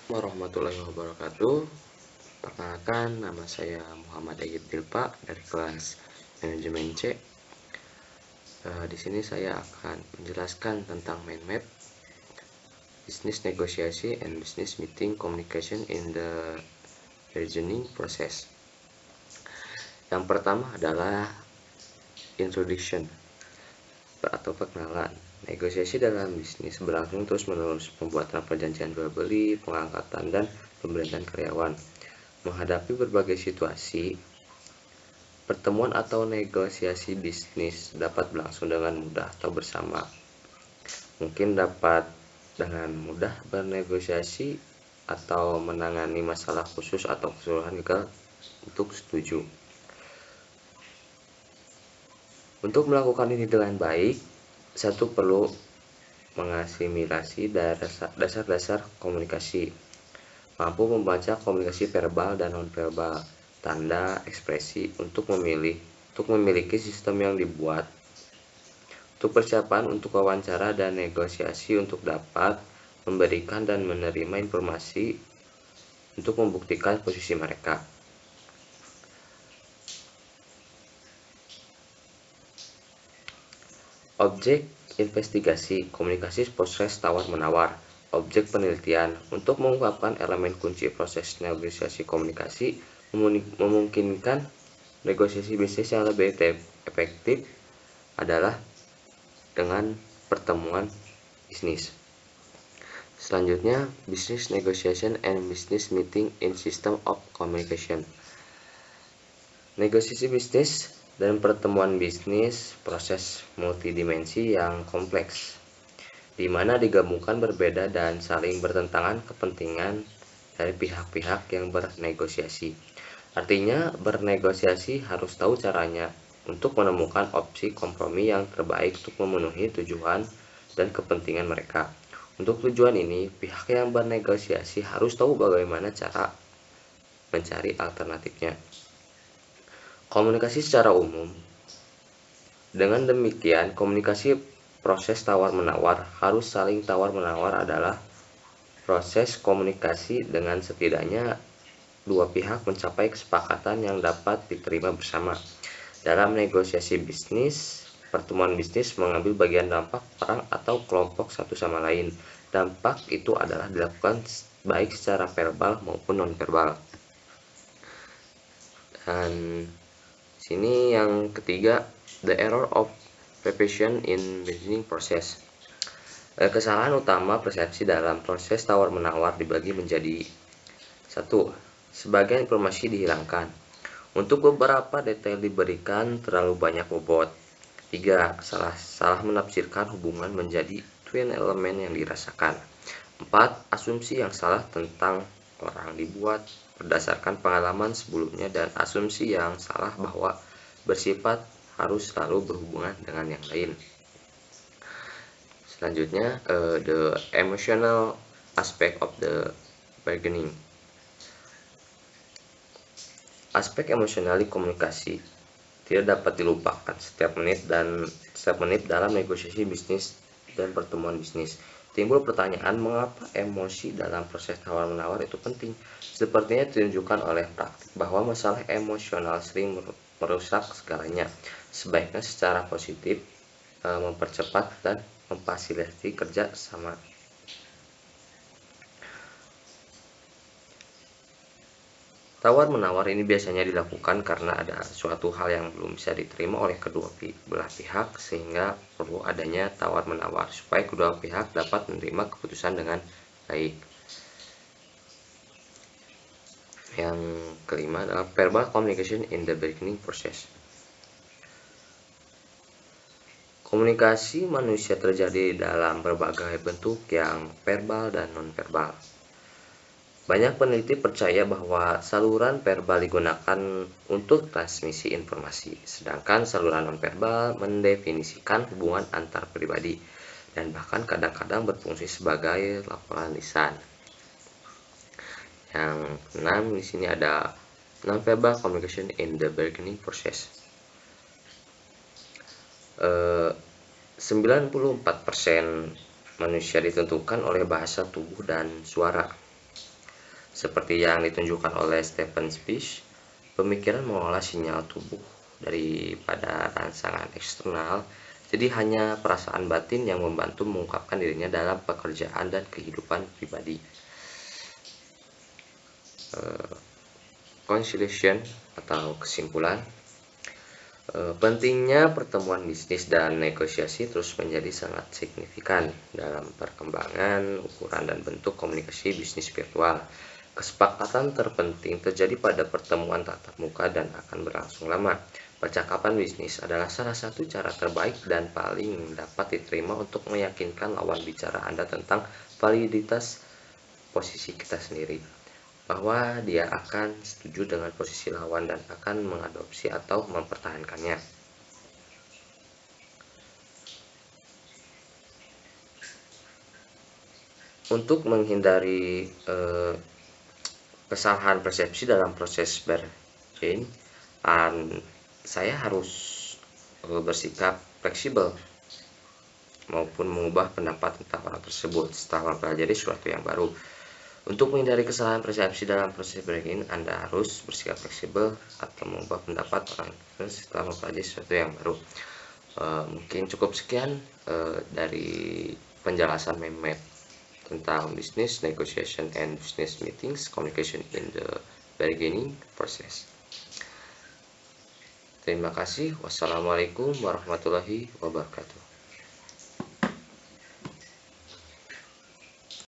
Warahmatullahi wabarakatuh. Perkenalkan, nama saya Muhammad Ayyub Dilpa dari kelas Manajemen C. Di sini saya akan menjelaskan tentang mind map, business negotiation and business meeting communication in the bargaining process. Yang pertama adalah introduction atau perkenalan. Negosiasi dalam bisnis berlangsung terus-menerus, pembuatan perjanjian jual beli, pengangkatan dan pemberhentian karyawan. Menghadapi berbagai situasi, pertemuan atau negosiasi bisnis dapat berlangsung dengan mudah atau bersama. Mungkin dapat dengan mudah bernegosiasi atau menangani masalah khusus atau keseluruhan gagal untuk setuju. Untuk melakukan ini dengan baik, satu perlu mengasimilasi dasar-dasar komunikasi, mampu membaca komunikasi verbal dan non-verbal, tanda, ekspresi untuk memiliki sistem yang dibuat untuk persiapan untuk wawancara dan negosiasi untuk dapat memberikan dan menerima informasi untuk membuktikan posisi mereka. Objek investigasi, komunikasi proses tawar-menawar. Objek penelitian, untuk mengungkapkan elemen kunci proses negosiasi komunikasi, memungkinkan negosiasi bisnis yang lebih efektif adalah dengan pertemuan bisnis. Selanjutnya, business negotiation and business meeting in system of communication. Negosiasi bisnis dan pertemuan bisnis proses multidimensi yang kompleks, di mana digabungkan berbeda dan saling bertentangan kepentingan dari pihak-pihak yang bernegosiasi. Artinya, bernegosiasi harus tahu caranya untuk menemukan opsi kompromi yang terbaik untuk memenuhi tujuan dan kepentingan mereka. Untuk tujuan ini, pihak yang bernegosiasi harus tahu bagaimana cara mencari alternatifnya. Komunikasi secara umum. Dengan demikian, komunikasi proses tawar-menawar harus saling tawar-menawar adalah proses komunikasi dengan setidaknya dua pihak mencapai kesepakatan yang dapat diterima bersama. Dalam negosiasi bisnis, pertemuan bisnis mengambil bagian dampak orang atau kelompok satu sama lain. Dampak itu adalah dilakukan baik secara verbal maupun non-verbal. Dan sini yang ketiga, the error of perception in bargaining process. Kesalahan utama persepsi dalam proses tawar-menawar dibagi menjadi: 1. Sebagian informasi dihilangkan. Untuk beberapa detail diberikan terlalu banyak bobot. 3. Salah menafsirkan hubungan menjadi twin element yang dirasakan. 4. Asumsi yang salah tentang orang dibuat berdasarkan pengalaman sebelumnya dan asumsi yang salah bahwa bersifat harus selalu berhubungan dengan yang lain. Selanjutnya, the emotional aspect of the bargaining. Aspek emosional komunikasi tidak dapat dilupakan setiap menit dalam negosiasi bisnis dan pertemuan bisnis. Timbul pertanyaan, mengapa emosi dalam proses tawar-menawar itu penting? Sepertinya ditunjukkan oleh praktik bahwa masalah emosional sering merusak segalanya. Sebaiknya secara positif mempercepat dan memfasilitasi kerja sama. Tawar-menawar ini biasanya dilakukan karena ada suatu hal yang belum bisa diterima oleh kedua belah pihak, sehingga perlu adanya tawar-menawar supaya kedua pihak dapat menerima keputusan dengan baik. Yang kelima adalah verbal communication in the bargaining process. Komunikasi manusia terjadi dalam berbagai bentuk yang verbal dan non-verbal. Banyak peneliti percaya bahwa saluran verbal digunakan untuk transmisi informasi, sedangkan saluran non-verbal mendefinisikan hubungan antar pribadi dan bahkan kadang-kadang berfungsi sebagai laporan lisan. Yang keenam, di sini ada non-verbal communication in the bargaining process. 94% manusia ditentukan oleh bahasa tubuh dan suara. Seperti yang ditunjukkan oleh Stephen Speech, pemikiran mengolah sinyal tubuh daripada rangsangan eksternal, jadi hanya perasaan batin yang membantu mengungkapkan dirinya dalam pekerjaan dan kehidupan pribadi. Conclusion atau kesimpulan, pentingnya pertemuan bisnis dan negosiasi terus menjadi sangat signifikan dalam perkembangan, ukuran, dan bentuk komunikasi bisnis virtual. Kesepakatan terpenting terjadi pada pertemuan tatap muka dan akan berlangsung lama. Percakapan bisnis adalah salah satu cara terbaik dan paling dapat diterima untuk meyakinkan lawan bicara Anda tentang validitas posisi kita sendiri, bahwa dia akan setuju dengan posisi lawan dan akan mengadopsi atau mempertahankannya. Untuk menghindari kesalahan persepsi dalam proses bargain, saya harus bersikap fleksibel maupun mengubah pendapat tentang orang tersebut setelah mempelajari sesuatu yang baru. Untuk menghindari kesalahan persepsi dalam proses bargain, Anda harus bersikap fleksibel atau mengubah pendapat orang setelah mempelajari sesuatu yang baru. Mungkin cukup sekian dari penjelasan Mehmet tentang business negotiation and business meetings, communication in the bargaining process. Terima kasih. Wassalamualaikum warahmatullahi wabarakatuh.